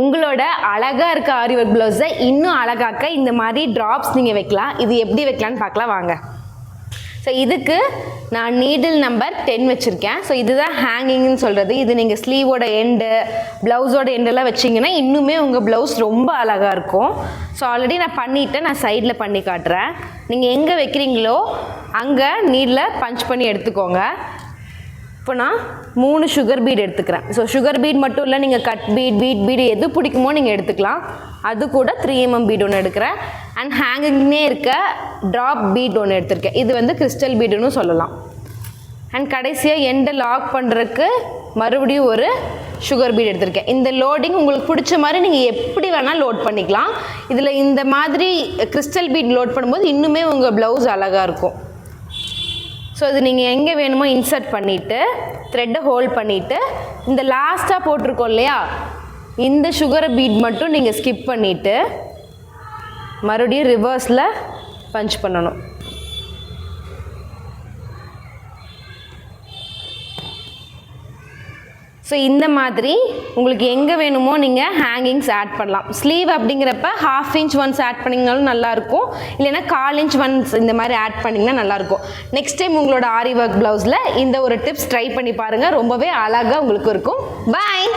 உங்களோட அழகாக இருக்க ஆரி ஒர்க் ப்ளவுஸை இன்னும் அழகாக்க இந்த மாதிரி ட்ராப்ஸ் நீங்கள் வைக்கலாம். இது எப்படி வைக்கலான்னு பார்க்கலாம் வாங்க. ஸோ இதுக்கு நான் நீடில் நம்பர் 10 வச்சுருக்கேன். ஸோ இதுதான் ஹேங்கிங்னு சொல்கிறது. இது நீங்கள் ஸ்லீவோட எண்டு, ப்ளவுஸோட எண்டெல்லாம் வச்சிங்கன்னா இன்னுமே உங்கள் ப்ளவுஸ் ரொம்ப அழகாக இருக்கும். ஸோ ஆல்ரெடி நான் பண்ணிவிட்டேன், நான் சைடில் பண்ணி காட்டுறேன். நீங்கள் எங்கே வைக்கிறீங்களோ அங்கே நீடில் பஞ்ச் பண்ணி எடுத்துக்கோங்க. இப்போ நான் 3 சுகர் பீட் எடுத்துக்கிறேன். ஸோ சுகர் பீட் மட்டும் இல்லை, நீங்கள் கட் பீட், பீட் பீடு எது பிடிக்குமோ நீங்கள் எடுத்துக்கலாம். அது கூட 3mm பீட் ஒன்று எடுக்கிறேன். அண்ட் ஹேங்கிங்னே இருக்க ட்ராப் பீட் ஒன்று எடுத்திருக்கேன். இது வந்து கிறிஸ்டல் பீடுன்னு சொல்லலாம். அண்ட் கடைசியாக எண்டை லாக் பண்ணுறதுக்கு மறுபடியும் ஒரு சுகர் பீட் எடுத்திருக்கேன். இந்த லோடிங் உங்களுக்கு பிடிச்ச மாதிரி நீங்கள் எப்படி வேணால் லோட் பண்ணிக்கலாம். இதில் இந்த மாதிரி கிறிஸ்டல் பீட் லோட் பண்ணும்போது இன்னுமே உங்கள் ப்ளவுஸ் அழகாக இருக்கும். ஸோ இது நீங்கள் எங்கே வேணுமோ இன்சர்ட் பண்ணிவிட்டு த்ரெட்டை ஹோல்ட் பண்ணிவிட்டு இந்த லாஸ்ட்டாக போட்டிருக்கோம் இல்லையா, இந்த சுகரை பீட் மட்டும் நீங்கள் ஸ்கிப் பண்ணிவிட்டு மறுபடியும் ரிவர்ஸில் பஞ்ச் பண்ணணும். ஸோ இந்த மாதிரி உங்களுக்கு எங்கே வேணுமோ நீங்கள் ஹேங்கிங்ஸ் ஆட் பண்ணலாம். ஸ்லீவ் அப்படிங்கிறப்ப 1/2 inch ஒன்ஸ் ஆட் பண்ணிங்கனாலும் நல்லாயிருக்கும், இல்லைன்னா 1/4 inch ஒன்ஸ் இந்த மாதிரி ஆட் பண்ணிங்கன்னா நல்லாயிருக்கும். நெக்ஸ்ட் டைம் உங்களோட ஆரி ஒர்க் ப்ளவுஸில் இந்த ஒரு டிப்ஸ் ட்ரை பண்ணி பாருங்கள், ரொம்பவே அழகாக உங்களுக்கு இருக்கும். பாய்.